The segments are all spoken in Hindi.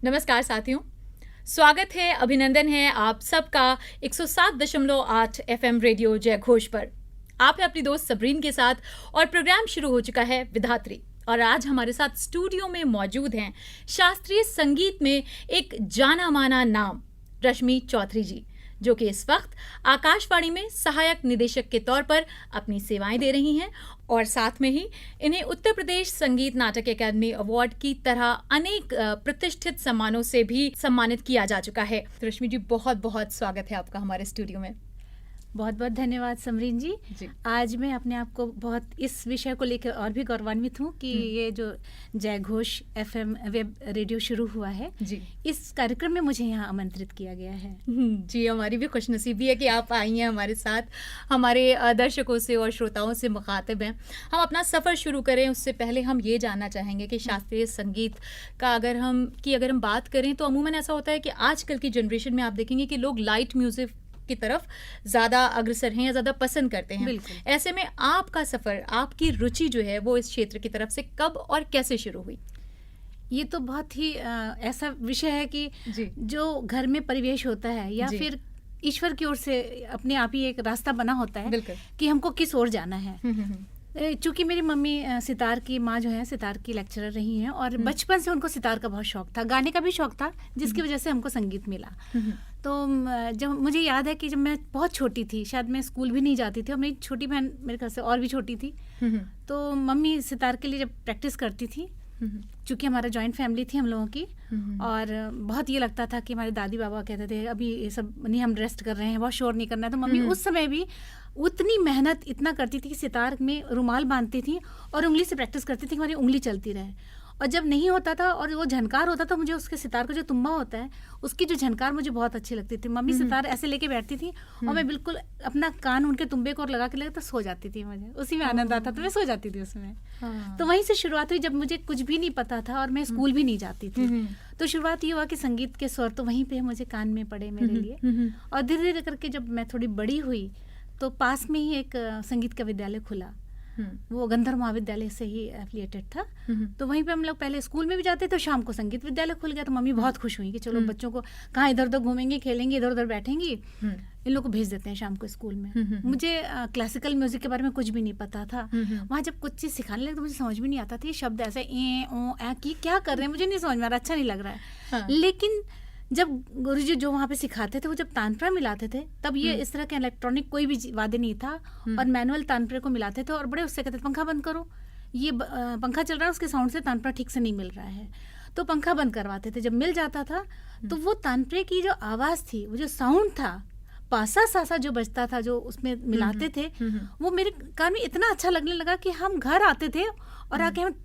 नमस्कार साथियों, स्वागत है, अभिनंदन है आप सबका 107.8 FM रेडियो जय घोष पर। आप है अपनी दोस्त सबरीन के साथ और प्रोग्राम शुरू हो चुका है विधात्री। और आज हमारे साथ स्टूडियो में मौजूद हैं शास्त्रीय संगीत में एक जाना माना नाम रश्मि चौधरी जी, जो कि इस वक्त आकाशवाणी में सहायक निदेशक के तौर पर अपनी सेवाएं दे रही हैं और साथ में ही इन्हें उत्तर प्रदेश संगीत नाटक अकादमी अवार्ड की तरह अनेक प्रतिष्ठित सम्मानों से भी सम्मानित किया जा चुका है। तो रश्मि जी, बहुत बहुत स्वागत है आपका हमारे स्टूडियो में। बहुत बहुत धन्यवाद समरीन जी। आज मैं अपने आप को बहुत इस विषय को लेकर और भी गौरवान्वित हूँ कि ये जो जय घोष FM वेब रेडियो शुरू हुआ है जी, इस कार्यक्रम में मुझे यहाँ आमंत्रित किया गया है। जी, हमारी भी खुशनसीबी है कि आप आई हैं हमारे साथ, हमारे दर्शकों से और श्रोताओं से मुखातिब हैं। हम अपना सफ़र शुरू करें उससे पहले हम ये जानना चाहेंगे कि शास्त्रीय संगीत का अगर हम बात करें तो अमूमन ऐसा होता है कि आजकल की जनरेशन में आप देखेंगे कि लोग लाइट म्यूजिक की तरफ ज़्यादा अग्रसर हैं या ज़्यादा पसंद करते हैं। ऐसे में आपका सफ़र, आपकी रुचि जो है वो इस क्षेत्र की तरफ से कब और कैसे शुरू हुई? ये तो बहुत ही ऐसा विषय है कि जो घर में परिवेश होता है या फिर ईश्वर की ओर से अपने आप ही एक रास्ता बना होता है कि हमको किस ओर जाना है। चूँकि मेरी मम्मी सितार की माँ जो है सितार की लेक्चरर रही हैं और बचपन से उनको सितार का बहुत शौक था, गाने का भी शौक था, जिसकी वजह से हमको संगीत मिला। तो जब मुझे याद है कि जब मैं बहुत छोटी थी, शायद मैं स्कूल भी नहीं जाती थी और मेरी छोटी बहन मेरे घर से और भी छोटी थी, तो मम्मी सितार के लिए जब प्रैक्टिस करती थी, चूँकि हमारा जॉइंट फैमिली थी हम लोगों की, और बहुत ये लगता था कि हमारे दादी बाबा कहते थे अभी ये सब नहीं, हम रेस्ट कर रहे हैं, बहुत शोर नहीं करना है। तो मम्मी उस समय भी उतनी मेहनत इतना करती थी कि सितार में रुमाल बांधती थी और उंगली से प्रैक्टिस करती थी कि हमारी उंगली चलती रहे। और जब नहीं होता था और वो झनकार होता था, मुझे उसके सितार का जो तुम्बा होता है उसकी जो झनकार मुझे बहुत अच्छी लगती थी। मम्मी सितार ऐसे लेके बैठती थी और मैं बिल्कुल अपना कान उनके तुम्बे को लगा के लगा तो सो जाती थी। मुझे उसी में आनंद आता, तो मैं सो जाती थी उसमें। तो वहीं से शुरुआत हुई, जब मुझे कुछ भी नहीं पता था और मैं स्कूल भी नहीं जाती थी। तो शुरुआत ये हुआ कि संगीत के स्वर तो वहीं पे मुझे कान में पड़े मेरे लिए। और धीरे धीरे करके जब मैं थोड़ी बड़ी हुई तो पास में ही एक संगीत का विद्यालय खुला, वो गंधर्व महाविद्यालय से ही एफिलिएटेड था। तो वहीं पे हम लोग पहले स्कूल में भी जाते थे, शाम को संगीत विद्यालय खुल गया। तो मम्मी बहुत खुश हुई कि चलो बच्चों को कहाँ इधर उधर घूमेंगे, खेलेंगे, इधर उधर बैठेंगी, इन लोग को भेज देते हैं शाम को स्कूल में। मुझे क्लासिकल म्यूजिक के बारे में कुछ भी नहीं पता था। वहाँ जब कुछ चीज़ सिखाने लगे तो मुझे समझ भी नहीं आता था ये शब्द ऐसे ए ओ ए की क्या कर रहे हैं, मुझे नहीं समझ में आ रहा, अच्छा नहीं लग रहा है। लेकिन जब गुरुजी जो वहाँ पे सिखाते थे वो जब तानपुरा मिलाते थे, तब ये इस तरह के इलेक्ट्रॉनिक कोई भी वाद्य नहीं था और मैनुअल तानपुरे को मिलाते थे और बड़े उससे कहते थे पंखा बंद करो, ये पंखा चल रहा है उसके साउंड से तानपुरा ठीक से नहीं मिल रहा है, तो पंखा बंद करवाते थे। जब मिल जाता था तो वो तानपुरे की जो आवाज़ थी, वो जो साउंड था, पासा सासा जो बजता था जो उसमें मिलाते थे, वो मेरे कान में इतना अच्छा लगने लगा कि हम घर आते थे और आके हम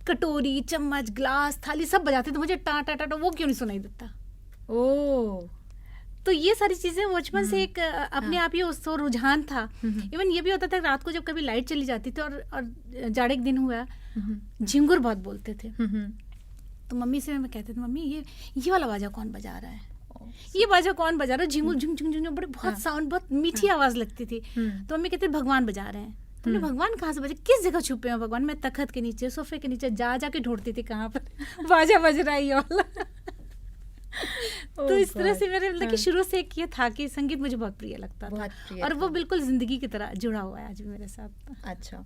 कटोरी, चम्मच, ग्लास, थाली सब बजाते थे। मुझे टा टा टा वो क्यों नहीं सुनाई देता। तो ये सारी चीजें बचपन से एक अपने आप ही उसको रुझान था। इवन ये भी होता था रात को जब कभी लाइट चली जाती थी और जाड़े के दिन हुआ, झिंगुर बहुत बोलते थे, तो मम्मी से मैं कहती थी मम्मी ये वाला बाजा कौन बजा रहा है, ये बाजा कौन बजा रहा है, झिंगुर झुंग झुंग झुंग, बड़े बहुत साउंड, बहुत मीठी आवाज लगती थी। तो मम्मी कहती भगवान बजा रहे हैं। तुमने भगवान कहाँ से बजे, किस जगह छुपे हैं भगवान? मैं तखत के नीचे, सोफे के नीचे जा के ढूंढती थी कहाँ पर बाजा बज रहा है ये वाला। तो इस तरह से मेरे मतलब कि शुरू से एक ये था कि संगीत मुझे बहुत प्रिय लगता था और वो बिल्कुल जिंदगी की तरह जुड़ा हुआ है आज भी मेरे साथ। अच्छा,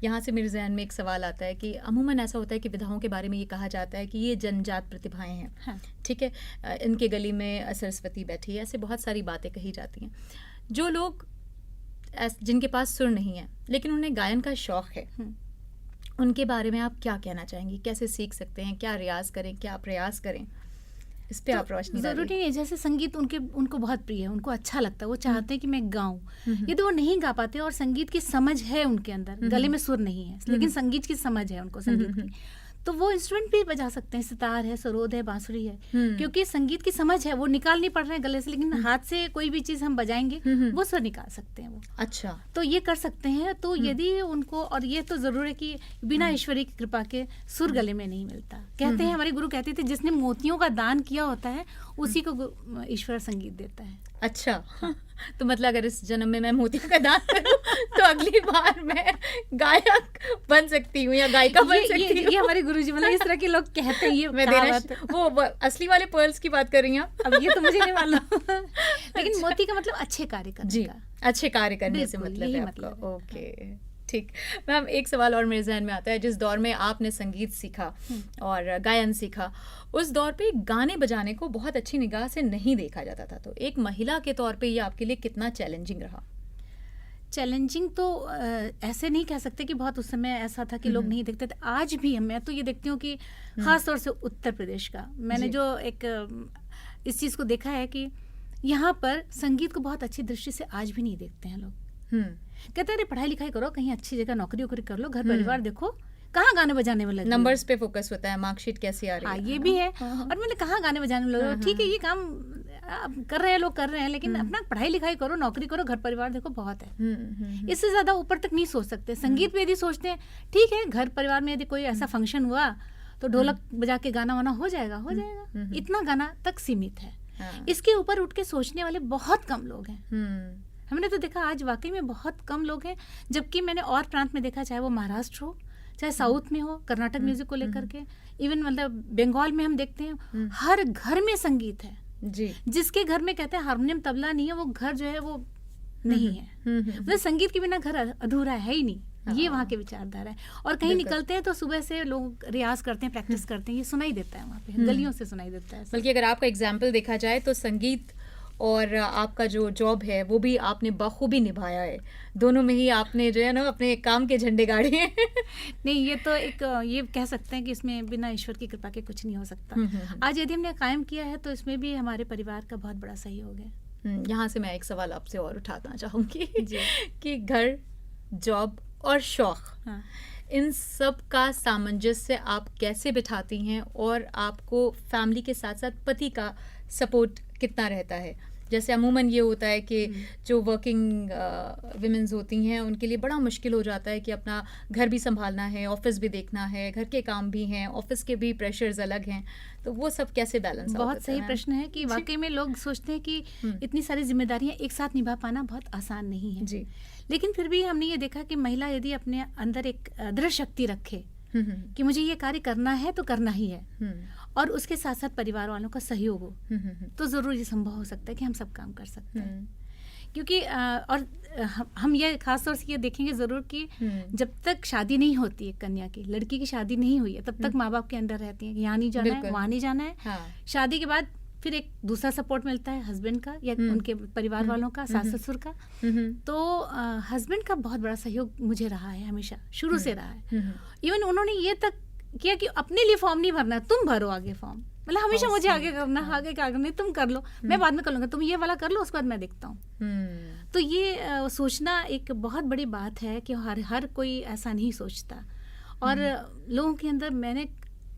यहाँ से मेरे जहन में एक सवाल आता है कि अमूमन ऐसा होता है कि विधाओं के बारे में ये कहा जाता है कि ये जनजात प्रतिभाएं हैं, ठीक है, इनके गली में सरस्वती बैठी है, ऐसे बहुत सारी बातें कही जाती हैं। जो लोग जिनके पास सुर नहीं है लेकिन उन्हें गायन का शौक है, उनके बारे में आप क्या कहना चाहेंगी? कैसे सीख सकते हैं, क्या रियाज करें, क्या प्रयास करें? इस पे आप रोशनी डालिए। जरूरी नहीं, जैसे संगीत उनको बहुत प्रिय है, उनको अच्छा लगता है, वो चाहते हैं कि मैं गाऊं। यदि वो नहीं गा पाते और संगीत की समझ है उनके अंदर, गले में सुर नहीं है लेकिन संगीत की समझ है उनको, संगीत की, तो वो इंस्ट्रूमेंट भी बजा सकते हैं, सितार है, सरोद है, बांसुरी है, क्योंकि संगीत की समझ है। वो निकाल नहीं पड़ रहे हैं गले से, लेकिन हाथ से कोई भी चीज हम बजाएंगे वो सुर निकाल सकते हैं वो। अच्छा, तो ये कर सकते हैं। तो यदि उनको, और ये तो जरूर है कि बिना ईश्वरी की कृपा के सुर गले में नहीं मिलता। कहते हैं, हमारे गुरु कहते थे जिसने मोतियों का दान किया होता है उसी को ईश्वर संगीत देता है। अच्छा, तो मतलब अगर इस जन्म में मैं मोतियों का दान करूं तो अगली बार मैं गायक बन सकती हूँ या गायिका बन सकती हूँ। ये हमारे गुरुजी मतलब इस तरह के लोग कहते हैं, ये मैं देना वो असली वाले पर्ल्स की बात कर रही हैं आप? अब ये तो मुझे नहीं मालूम लेकिन मोती का मतलब अच्छे कार्य करने का, अच्छे कार्य करने से मतलब है आपका। ओके, ठीक। मैम, एक सवाल और मेरे जहन में आता है, जिस दौर में आपने संगीत सीखा और गायन सीखा, उस दौर पे गाने बजाने को बहुत अच्छी निगाह से नहीं देखा जाता था, तो एक महिला के तौर पे ये आपके लिए कितना चैलेंजिंग रहा? चैलेंजिंग तो ऐसे नहीं कह सकते कि बहुत उस समय ऐसा था कि लोग नहीं देखते थे। आज भी मैं तो ये देखती हूँ कि ख़ास तौर से उत्तर प्रदेश का मैंने जो एक इस चीज़ को देखा है कि यहाँ पर संगीत को बहुत अच्छी दृष्टि से आज भी नहीं देखते हैं लोग। कहते हैं पढ़ाई लिखाई करो, कहीं अच्छी जगह नौकरी वोकरी कर लो, घर परिवार देखो, कहाँ गाने बजाने में लगे, नंबर्स पे फोकस होता है, मार्कशीट कैसी आ रही है। ये भी है। और मैंने कहाँ गाने बजाने में लगे, ठीक है ये काम कर रहे हैं लोग, कर रहे हैं, लेकिन अपना पढ़ाई लिखाई करो, नौकरी करो, घर परिवार देखो, बहुत है। इससे ज्यादा ऊपर तक नहीं सोच सकते। संगीत में यदि सोचते हैं ठीक है, घर परिवार में यदि कोई ऐसा फंक्शन हुआ तो ढोलक बजा के गाना वाना हो जाएगा, इतना गाना तक सीमित है। इसके ऊपर उठ के सोचने वाले बहुत कम लोग हैं। हमने तो देखा आज वाकई में बहुत कम लोग हैं, जबकि मैंने और प्रांत में देखा, चाहे वो महाराष्ट्र हो, चाहे साउथ में हो, कर्नाटक म्यूजिक को लेकर के, इवन मतलब बंगाल में हम देखते हैं हर घर में संगीत है जी। जिसके घर में कहते हैं हारमोनियम तबला नहीं है, वो घर जो है वो नहीं है। मतलब संगीत के बिना घर अधूरा है ही नहीं। ये वहाँ के विचारधारा है। और कहीं निकलते हैं तो सुबह से लोग रियाज करते हैं, प्रैक्टिस करते हैं, ये सुनाई देता है वहाँ पे, गलियों से सुनाई देता है। बल्कि अगर आपका एग्जाम्पल देखा जाए तो संगीत और आपका जो जॉब है वो भी आपने बखूबी निभाया है। दोनों में ही आपने जो है ना अपने काम के झंडे गाड़े हैं। नहीं, ये तो एक ये कह सकते हैं कि इसमें बिना ईश्वर की कृपा के कुछ नहीं हो सकता। आज यदि हमने कायम किया है तो इसमें भी हमारे परिवार का बहुत बड़ा सहयोग है। यहाँ से मैं एक सवाल आपसे और उठाना चाहूँगी कि घर, जॉब और शौक, इन सब का सामंजस्य आप कैसे बिठाती हैं, और आपको फैमिली के साथ साथ पति का सपोर्ट कितना रहता है? जैसे अमूमन ये होता है कि जो वर्किंग विमेंस होती हैं उनके लिए बड़ा मुश्किल हो जाता है कि अपना घर भी संभालना है, ऑफिस भी देखना है, घर के काम भी हैं, ऑफिस के भी प्रेशर्स अलग हैं, तो वो सब कैसे बैलेंस? बहुत सही प्रश्न है कि वाकई में लोग सोचते हैं कि इतनी सारी जिम्मेदारियां एक साथ निभा पाना बहुत आसान नहीं है जी। लेकिन फिर भी हमने ये देखा कि महिला यदि अपने अंदर एक दृढ़ शक्ति रखे कि मुझे ये कार्य करना है तो करना ही है, और उसके साथ साथ परिवार वालों का सहयोग हो, तो जरूर ये संभव हो सकता है कि हम सब काम कर सकते हैं। क्योंकि और हम ये खास तौर से ये देखेंगे जरूर कि जब तक शादी नहीं होती है कन्या की, लड़की की शादी नहीं हुई है, तब तक माँ बाप के अंदर रहती है, यहाँ नहीं जाना है, वहाँ नहीं जाना है। शादी के बाद फिर एक दूसरा सपोर्ट मिलता है हस्बैंड का या उनके परिवार वालों का, सास ससुर का। तो हस्बैंड का बहुत बड़ा सहयोग मुझे रहा है, हमेशा शुरू से रहा है। इवन उन्होंने ये तक किया कि अपने लिए फॉर्म नहीं भरना, तुम भरो आगे फॉर्म, मतलब हमेशा मुझे आगे करना, आगे क्या करना, तुम कर लो, मैं बाद में कर लूंगा, तुम ये वाला कर लो, उसके बाद मैं देखता हूँ। तो ये सोचना एक बहुत बड़ी बात है कि हर कोई ऐसा नहीं सोचता। और लोगों के अंदर मैंने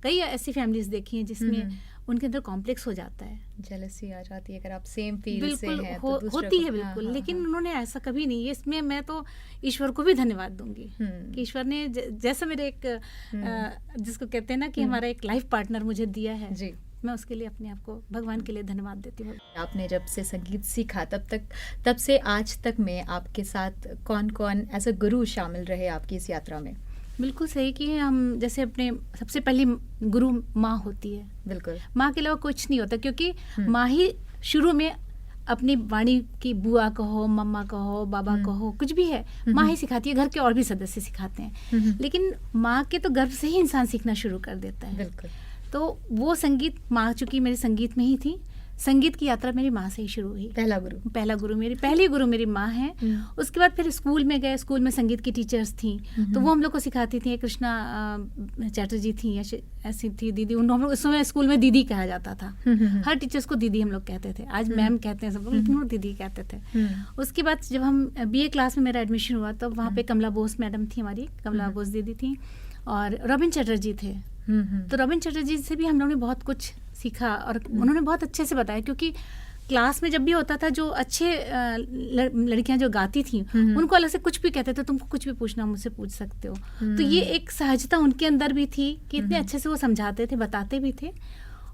कई ऐसी फैमिलीज देखी हैं जिसमें उनके अंदर कॉम्प्लेक्स हो जाता है, जेलसी आ जाती है अगर आप सेम फील्ड से हैं तो होती है बिल्कुल। लेकिन उन्होंने ऐसा कभी नहीं, इसमें मैं तो ईश्वर को भी धन्यवाद दूंगी कि ईश्वर ने जैसा मेरे एक जिसको कहते हैं ना कि हमारा एक लाइफ पार्टनर मुझे दिया है जी, मैं उसके लिए अपने आप को भगवान के लिए धन्यवाद देती हूँ। आपने जब से संगीत सीखा तब से आज तक में आपके साथ कौन कौन एज अ गुरु शामिल रहे आपकी इस यात्रा में? बिल्कुल सही कि हम जैसे अपने सबसे पहली गुरु माँ होती है। बिल्कुल, माँ के अलावा कुछ नहीं होता, क्योंकि माँ ही शुरू में अपनी वाणी की बुआ कहो, मम्मा कहो, बाबा कहो, कुछ भी है, माँ ही सिखाती है। घर के और भी सदस्य सिखाते हैं, लेकिन माँ के तो गर्भ से ही इंसान सीखना शुरू कर देता है। बिल्कुल। तो वो संगीत, माँ चूंकि मेरे संगीत में ही थी, संगीत की यात्रा मेरी माँ से ही शुरू हुई। पहला गुरु मेरी पहली गुरु मेरी माँ है। उसके बाद फिर स्कूल में गए, स्कूल में संगीत की टीचर्स थी, तो वो हम लोग को सिखाती थी। कृष्णा चैटर्जी थी, ऐसी थी दीदी, उन हम लोग उस समय स्कूल में दीदी कहा जाता था। हर टीचर्स को दीदी हम लोग कहते थे, आज मैम कहते हैं सब लोग, लेकिन वो दीदी कहते थे। उसके बाद जब हम BA क्लास में मेरा एडमिशन हुआ, तो वहाँ पे कमला बोस मैडम थी, हमारी कमला बोस दीदी थी, और रॉबिन चैटर्जी थे। तो रॉबिन चैटर्जी से भी हम लोगों ने बहुत कुछ सीखा, और उन्होंने बहुत अच्छे से बताया, क्योंकि क्लास में जब भी होता था, जो अच्छे लड़कियां जो गाती थी उनको अलग से कुछ भी कहते थे, तुमको कुछ भी पूछना मुझसे पूछ सकते हो। तो ये एक सहजता उनके अंदर भी थी कि इतने अच्छे से वो समझाते थे, बताते भी थे।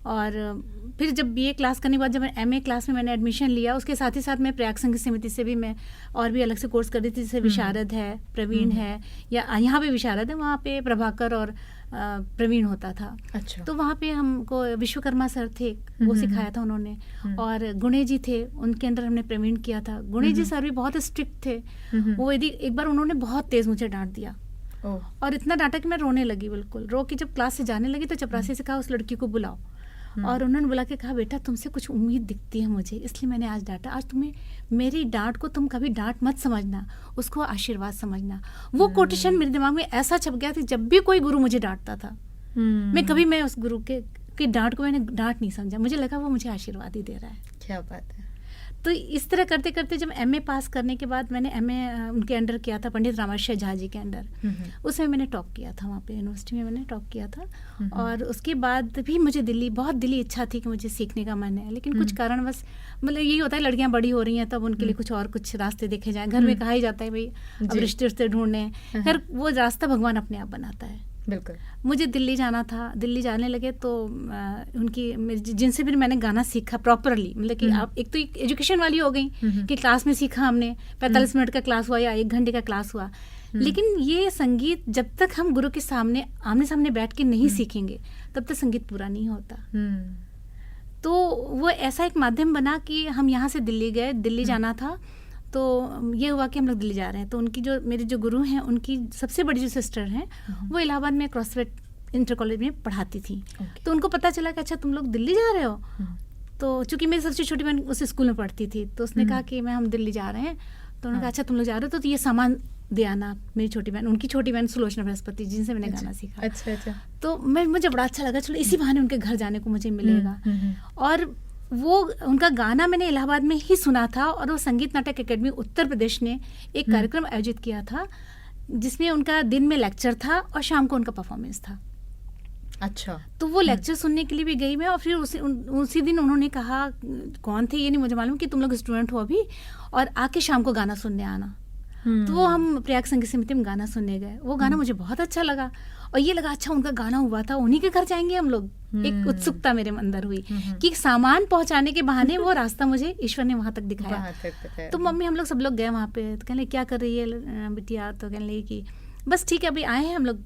और फिर जब बीए क्लास करने के बाद जब मैं एमए क्लास में मैंने एडमिशन लिया, उसके साथ ही साथ मैं प्रयाग संगीत समिति से भी मैं और भी अलग से कोर्स कर रही थी, जैसे विशारद है, प्रवीण है, या यहाँ पे विशारद है, वहाँ पे प्रभाकर और प्रवीण होता था। अच्छा। तो वहाँ पे हमको विश्वकर्मा सर थे, वो सिखाया था उन्होंने, और गुणे जी थे, उनके अंदर हमने प्रवीण किया था। गुणे जी सर भी बहुत स्ट्रिक्ट थे, वो यदि एक बार उन्होंने बहुत तेज मुझे डांट दिया, और इतना डांटा कि मैं रोने लगी, बिल्कुल रो के जब क्लास से जाने लगी तो चपरासी से कहा उस लड़की को बुलाओ, और उन्होंने बुला के कहा बेटा तुमसे कुछ उम्मीद दिखती है मुझे, इसलिए मैंने आज डांटा। आज तुम्हें मेरी डांट को तुम कभी डांट मत समझना, उसको आशीर्वाद समझना। वो कोटेशन मेरे दिमाग में ऐसा छप गया था, जब भी कोई गुरु मुझे डांटता था, मैं उस गुरु के डांट को मैंने डांट नहीं समझा, मुझे लगा वो मुझे आशीर्वाद ही दे रहा है। क्या बात है। तो इस तरह करते करते जब एमए पास करने के बाद मैंने एमए उनके अंडर किया था, पंडित रामाशय झा जी के अंडर, उसमें मैंने टॉप किया था, वहाँ पे यूनिवर्सिटी में मैंने टॉप किया था। और उसके बाद भी मुझे बहुत दिली इच्छा थी कि मुझे सीखने का मन है, लेकिन कुछ कारणवश, मतलब यही होता है लड़कियाँ बड़ी हो रही हैं तब उनके लिए कुछ रास्ते देखे जाएं। घर में कहा ही जाता है भाई अब रिश्ते ढूंढने हैं, खैर वो रास्ता भगवान अपने आप बनाता है। बिल्कुल। मुझे दिल्ली जाना था, दिल्ली जाने लगे तो उनकी जिनसे फिर मैंने गाना सीखा प्रॉपरली, मतलब कि आप एक तो एजुकेशन वाली हो गई कि क्लास में सीखा हमने, 45 मिनट का क्लास हुआ या 1 घंटे का क्लास हुआ, लेकिन ये संगीत जब तक हम गुरु के सामने आमने सामने बैठ के नहीं सीखेंगे तब तक संगीत पूरा नहीं होता। तो वो ऐसा एक माध्यम बना कि हम यहाँ से दिल्ली गए, दिल्ली जाना था, तो ये हुआ कि हम लोग दिल्ली जा रहे हैं। तो उनकी जो मेरे जो गुरु हैं, उनकी सबसे बड़ी जो सिस्टर हैं, वो इलाहाबाद में क्रॉसवेट इंटर कॉलेज में पढ़ाती थी। तो उनको पता चला कि अच्छा तुम लोग दिल्ली जा रहे हो, तो चूंकि मेरी सबसे छोटी बहन उस स्कूल में पढ़ती थी, तो उसने कहा कि हम दिल्ली जा रहे हैं। तो उन्होंने कहा अच्छा तुम लोग जा रहे हो तो ये सामान दे आना। मेरी छोटी बहन, उनकी छोटी बहन सुलोचना बृहस्पति, जिनसे मैंने गाना सीखा। अच्छा। तो मुझे बड़ा अच्छा लगा, चलो इसी बहाने उनके घर जाने को मुझे मिलेगा। और वो उनका गाना मैंने इलाहाबाद में ही सुना था, और वो संगीत नाटक एकेडमी उत्तर प्रदेश ने एक कार्यक्रम आयोजित किया था, जिसमें उनका दिन में लेक्चर था और शाम को उनका परफॉर्मेंस था। अच्छा। तो वो लेक्चर सुनने के लिए भी गई मैं, और फिर उसी दिन उन्होंने कहा, कौन थे ये नहीं मुझे मालूम, कि तुम लोग स्टूडेंट हो अभी और आके शाम को गाना सुनने आना। तो वो हम प्रयाग संगीत समिति में गाना सुनने गए। वो गाना मुझे बहुत अच्छा लगा, और ये लगा अच्छा उनका गाना हुआ था, उन्हीं के घर जाएंगे हम लोग। एक उत्सुकता मेरे अंदर हुई कि सामान पहुंचाने के बहाने वो रास्ता मुझे ईश्वर ने वहां तक दिखाया। तो मम्मी हम लोग सब लोग गए वहां पे, तो कहने क्या कर रही है बिटिया, तो कहने लगी कि बस ठीक है अभी आए हैं हम लोग,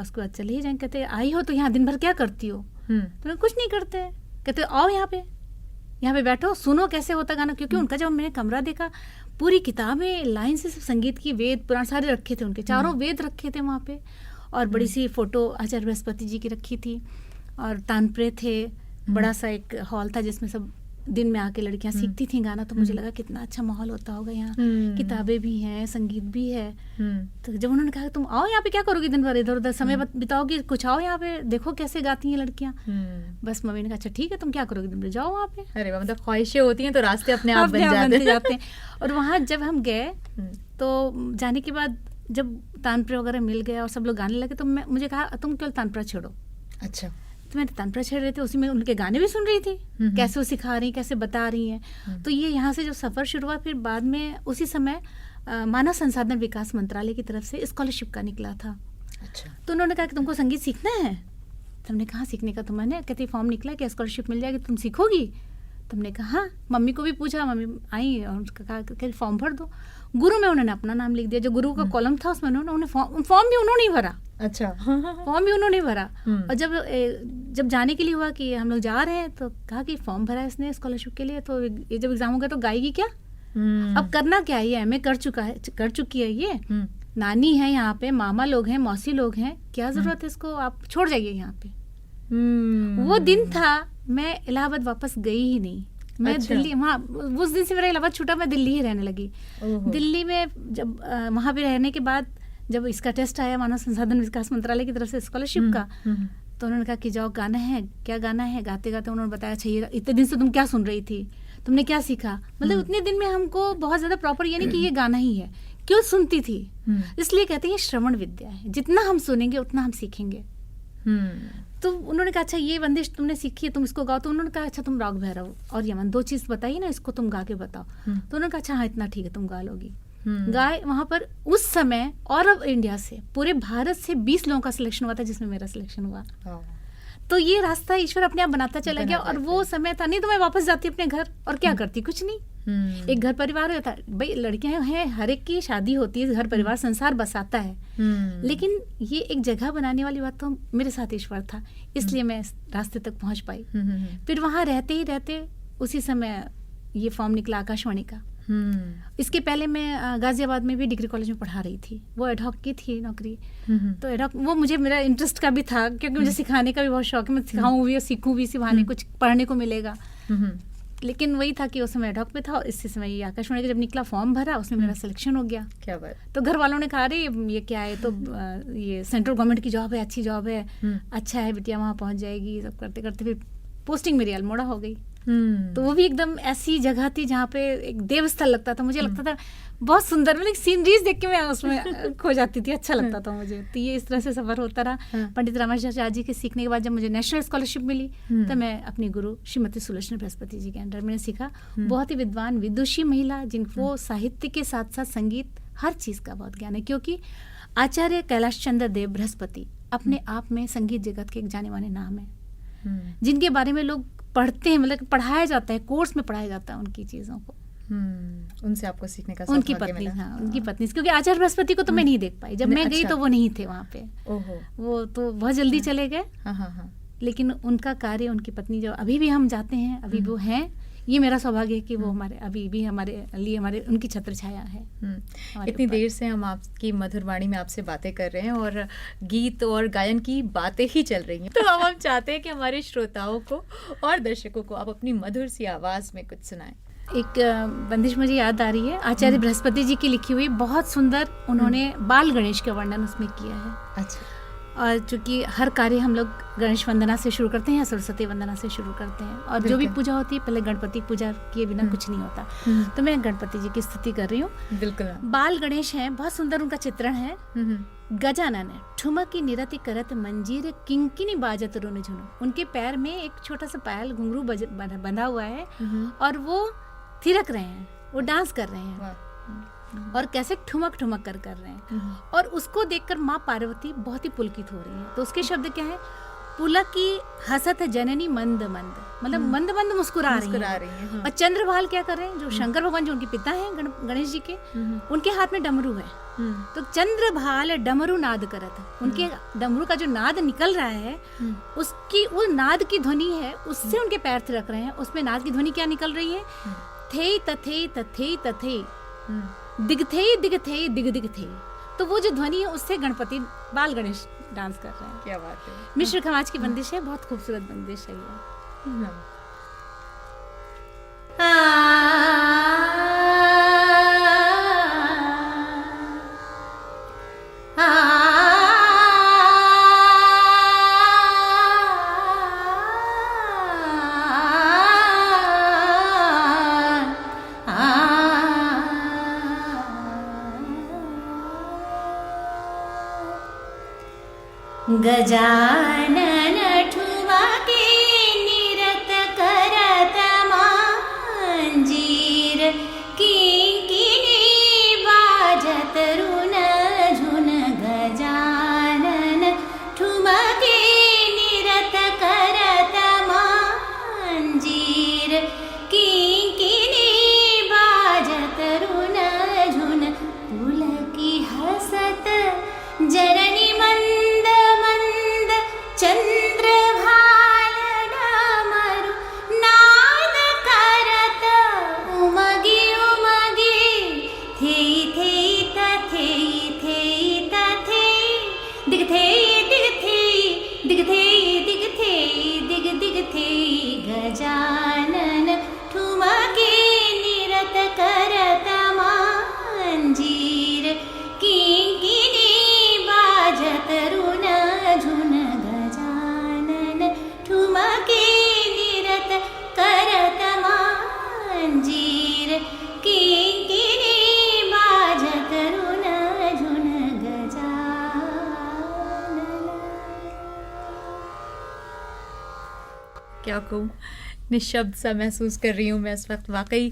उसके बाद चले ही जाएंगे। कहते आई हो तो यहाँ दिन भर क्या करती हो? तो कुछ नहीं करते। कहते आओ यहाँ पे बैठो, सुनो कैसे होता गाना। क्योंकि उनका जब मैंने कमरा देखा, पूरी किताबें लाइन से संगीत की, वेद पुराण सारे रखे थे, उनके चारों वेद रखे थे वहाँ पे, और बड़ी सी फोटो आचार्य बृहस्पति जी की रखी थी, और तानप्रे थे, बड़ा सा एक हॉल था जिसमें सब दिन में आके लड़कियां सीखती थी गाना। तो मुझे लगा कितना अच्छा माहौल होता होगा यहाँ, किताबें भी हैं, संगीत भी है। तो जब उन्होंने कहा तुम आओ यहाँ पे, क्या करोगी दिन भर, इधर उधर समय बिताओगी, कुछ आओ यहाँ पे देखो कैसे गाती हैं लड़कियां। बस मम्मी ने कहा अच्छा ठीक है, तुम क्या करोगी दिन भर, जाओ वहाँ पे। अरे मतलब ख्वाहिशें होती हैं तो रास्ते अपने आप बन जाते हैं। और वहाँ जब हम गए तो जाने के बाद जब तानप्रा वगैरह मिल गया और सब लोग गाने लगे, तो मुझे कहा तुम केवल तानप्रा छेड़ो। अच्छा। तो मैं तानप्रा छेड़ रही थी, उसी में उनके गाने भी सुन रही थी, कैसे वो सिखा रही, कैसे बता रही हैं। तो ये यहाँ से जो सफ़र शुरू हुआ, फिर बाद में उसी समय मानव संसाधन विकास मंत्रालय की तरफ से स्कॉलरशिप का निकला था। अच्छा। तो उन्होंने कहा कि तुमको संगीत सीखना है। तो हमने कहा सीखने का, तो मैंने कहती फॉर्म निकला कि स्कॉलरशिप मिल जाएगी, तुम सीखोगी? तो हमने कहा हाँ। मम्मी को भी पूछा, मम्मी आई और उसका कहा फॉर्म भर दो। गुरु में उन्होंने अपना नाम लिख दिया, जो गुरु का कॉलम था उसमें उन्होंने फॉर्म भी उन्होंने ही भरा। अच्छा। फॉर्म भी उन्होंने भरा। और जब जाने के लिए हुआ कि हम लोग जा रहे हैं, तो कहा कि फॉर्म भरा इसने स्कॉलरशिप के लिए, तो ये जब एग्जाम होगा तो गाएगी क्या? अब करना क्या है, ये एमए कर चुकी है, ये नानी है यहाँ पे, मामा लोग हैं, मौसी लोग हैं, क्या जरूरत है इसको, आप छोड़ जाइए यहाँ पे। वो दिन था, मैं इलाहाबाद वापस गई ही नहीं। मैं दिल्ली, वहाँ उस दिन से मेरा इलाहाबाद छूटा, मैं दिल्ली ही रहने लगी। दिल्ली में जब वहाँ पे रहने के बाद जब इसका टेस्ट आया मानव संसाधन विकास मंत्रालय की तरफ से स्कॉलरशिप का, तो उन्होंने कहा कि जाओ गाना है, क्या गाना है। गाते गाते उन्होंने बताया अच्छा ये इतने दिन से तुम क्या सुन रही थी, तुमने क्या सीखा। मतलब उतने दिन में हमको बहुत ज़्यादा प्रॉपर ये नहीं कि ये गाना ही है, क्यों सुनती थी। इसलिए कहते हैं श्रवण विद्या है, जितना हम सुनेंगे उतना हम सीखेंगे। तो उन्होंने कहा अच्छा ये बंदिश तुमने सीखी है, तुम इसको गाओ। तो उन्होंने कहा अच्छा तुम राग भैरव और यमन 2 चीज़ बताइए ना, इसको तुम गा के बताओ। तो उन्होंने कहा अच्छा हाँ इतना ठीक है, तुम गा लोगी। गाए वहाँ पर उस समय, और अब इंडिया से, पूरे भारत से 20 लोगों का सिलेक्शन हुआ था, जिसमें मेरा सिलेक्शन हुआ। तो ये रास्ता ईश्वर अपने आप बनाता चला गया, और वो समय था, नहीं तो मैं वापस जाती अपने घर और क्या करती, कुछ नहीं। एक घर परिवार होता है भाई, लड़कियां हैं, हर एक की शादी होती है, घर परिवार संसार बसाता है, लेकिन ये एक जगह बनाने वाली बात तो मेरे साथ ईश्वर था, इसलिए मैं इस रास्ते तक पहुंच पाई। फिर वहां रहते ही रहते उसी समय ये फॉर्म निकला आकाशवाणी का। इसके पहले मैं गाजियाबाद में भी डिग्री कॉलेज में पढ़ा रही थी, वो एडहॉक की थी नौकरी। तो एडहॉक वो मुझे मेरा इंटरेस्ट का भी था, क्योंकि मुझे सिखाने का भी बहुत शौक है, मैं सिखाऊं भी और सीखूं भी, इसी बहाने कुछ पढ़ने को मिलेगा। लेकिन वही था कि उस समय एडहॉक पे था, और इसी समय ये आकाशवाणी का जब निकला फॉर्म भरा, उसमें मेरा सिलेक्शन हो गया। क्या बात। तो घर वालों ने कहा अरे ये क्या है, तो ये सेंट्रल गवर्नमेंट की जॉब है, अच्छी जॉब है, अच्छा है बिटिया वहाँ पहुँच जाएगी। सब करते करते फिर पोस्टिंग मेरी अल्मोड़ा हो गई। तो वो भी एकदम ऐसी जगह थी जहाँ पे एक देवस्थल लगता था, मुझे लगता था बहुत सुंदर, मतलब सीनरीज देख के मैं उसमें खो जाती थी, अच्छा लगता था मुझे। तो ये इस तरह से सफर होता रहा। पंडित रामाचार्य जी के सीखने के बाद जब मुझे नेशनल स्कॉलरशिप मिली, तो मैं अपनी गुरु श्रीमती सुलोचना बृहस्पति जी के अंडर मैंने सीखा। बहुत ही विद्वान विदुषी महिला, जिनको साहित्य के साथ साथ संगीत हर चीज का बहुत ज्ञान है, क्योंकि आचार्य कैलाश चंद्र देव बृहस्पति अपने आप में संगीत जगत के एक जाने माने नाम है, जिनके बारे में लोग पढ़ते हैं, मतलब पढ़ाया जाता है, कोर्स में पढ़ाया जाता है उनकी चीजों को। उनसे आपको सीखने का उनकी पत्नी, हाँ उनकी पत्नी, क्योंकि आचार्य बृहस्पति को तो मैं नहीं देख पाई, जब मैं गई तो वो नहीं थे वहाँ पे। वो तो बहुत जल्दी चले गए। लेकिन उनका कार्य, उनकी पत्नी जो अभी भी हम जाते हैं, अभी वो हैं, ये मेरा सौभाग्य है कि वो हमारे अभी भी हमारे लिए हमारे उनकी छत्र छाया है। इतनी देर से हम आपकी मधुर वाणी में आपसे बातें कर रहे हैं और गीत और गायन की बातें ही चल रही हैं, तो अब हम चाहते हैं कि हमारे श्रोताओं को और दर्शकों को आप अपनी मधुर सी आवाज़ में कुछ सुनाएं। एक बंदिश मुझे याद आ रही है, आचार्य बृहस्पति जी की लिखी हुई, बहुत सुंदर उन्होंने बाल गणेश का वर्णन उसमें किया है। अच्छा। और चूंकि हर कार्य हम लोग गणेश वंदना से शुरू करते हैं या सरस्वती वंदना से शुरू करते हैं, और जो भी पूजा होती है पहले गणपति पूजा किए बिना कुछ नहीं होता। तो मैं गणपति जी की स्तुति कर रही हूँ। बिल्कुल। बाल गणेश हैं, बहुत सुंदर उनका चित्रण है। गजानन ठुमकी निरति करत मंजीर किंकिनी बाजत रुन झुनु। उनके पैर में एक छोटा सा पायल घुंघरू बंधा हुआ है, और वो थिरक रहे हैं, वो डांस कर रहे हैं, और कैसे ठुमक ठुमक कर रहे हैं। और उसको देखकर माँ पार्वती बहुत ही पुलकित हो रही है। तो उसके शब्द क्या है, पुलकी हसत जननी मंद मंद, मतलब मंद मंद मुस्कुरा रही है। और चंद्रभाल क्या कर रहे हैं, जो शंकर भगवान जो उनके पिता हैं गणेश जी के, उनके हाथ में डमरू है। तो चंद्रभाल डमरू नाद करत, उनके डमरू का जो नाद निकल रहा है, उसकी वो नाद की ध्वनि है, उससे उनके पैर थिरक रहे हैं। उसमें नाद की ध्वनि क्या निकल रही है, थे तथे तथे तथे दिगथे दिगथे दिग दिगथे। तो वो जो ध्वनि है, उससे गणपति बाल गणेश डांस कर रहे हैं। क्या बात है। मिश्र खमाज की बंदिश है, बहुत खूबसूरत बंदिश है ये। गजानन ठुमके निरत करत मंजीर किंकिनी बाजत रुन झुन। गजानन ठुमके निरत करत मंजीर किंकिनी बाजत रुन झुन। पुलकी हसत जननी मंद मंद चंद्रभाल डमरू नाद करत उमगी उमगी। थे थे तथे थे तथे दिग थे दिग थे दिग थे दिग थे दिग दिग थे। गजानन ठुमके निरत करत मंजीर किंकिनी बाजत रुन झुन। गजानन ठुमके निरत करत मंजीर किंकिनी बाजत रुन झुन। गजानन। क्या कहूँ, निशब्द सा महसूस कर रही हूँ मैं इस वक्त। वाकई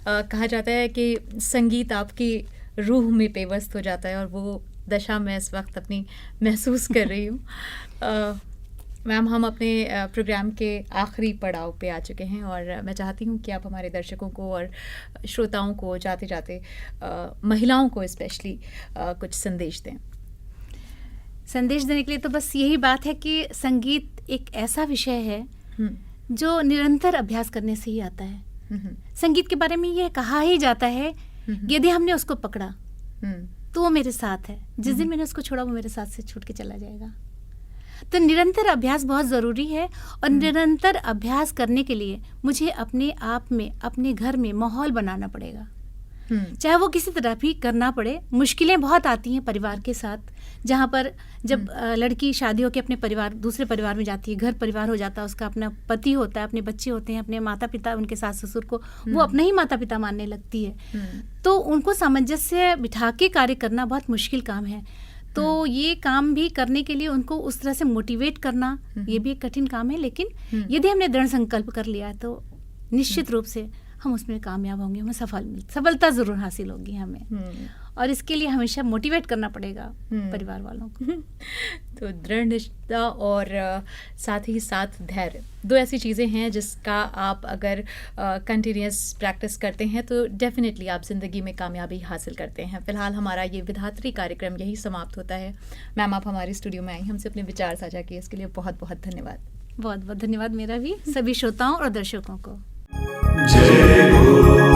कहा जाता है कि संगीत आपकी रूह में पेवस्त हो जाता है, और वो दशा मैं इस वक्त अपनी महसूस कर रही हूँ। मैम, हम अपने प्रोग्राम के आखिरी पड़ाव पे आ चुके हैं और मैं चाहती हूँ कि आप हमारे दर्शकों को और श्रोताओं को जाते जाते महिलाओं को स्पेशली कुछ संदेश दें। संदेश देने के लिए तो बस यही बात है कि संगीत एक ऐसा विषय है जो निरंतर अभ्यास करने से ही आता है। संगीत के बारे में यह कहा ही जाता है, यदि हमने उसको पकड़ा तो वो मेरे साथ है, जिस दिन मैंने उसको छोड़ा वो मेरे साथ से छूट के चला जाएगा। तो निरंतर अभ्यास बहुत ज़रूरी है और निरंतर अभ्यास करने के लिए मुझे अपने आप में, अपने घर में माहौल बनाना पड़ेगा, चाहे वो किसी तरह भी करना पड़े। मुश्किलें बहुत आती हैं परिवार के साथ, जहाँ पर जब लड़की शादी होकर अपने परिवार, दूसरे परिवार में जाती है, घर परिवार हो जाता है, उसका अपना पति होता है, अपने बच्चे होते हैं, अपने माता पिता, उनके सास ससुर को वो अपने ही माता पिता मानने लगती है। तो उनको सामंजस्य बिठा के कार्य करना बहुत मुश्किल काम है। तो ये काम भी करने के लिए उनको उस तरह से मोटिवेट करना, ये भी एक कठिन काम है। लेकिन यदि हमने दृढ़ संकल्प कर लिया तो निश्चित रूप से हम उसमें कामयाब होंगे, हमें सफलता ज़रूर हासिल होगी हमें। और इसके लिए हमेशा मोटिवेट करना पड़ेगा परिवार वालों को। तो दृढ़ निष्ठा और साथ ही साथ धैर्य, दो ऐसी चीज़ें हैं जिसका आप अगर कंटिन्यूस प्रैक्टिस करते हैं तो डेफिनेटली आप ज़िंदगी में कामयाबी हासिल करते हैं। फ़िलहाल हमारा ये विधात्री कार्यक्रम यही समाप्त होता है। मैम, आप हमारी स्टूडियो में आई, हमसे अपने विचार साझा किए, इसके लिए बहुत बहुत धन्यवाद। बहुत बहुत धन्यवाद मेरा भी, सभी श्रोताओं और दर्शकों को। जय हो।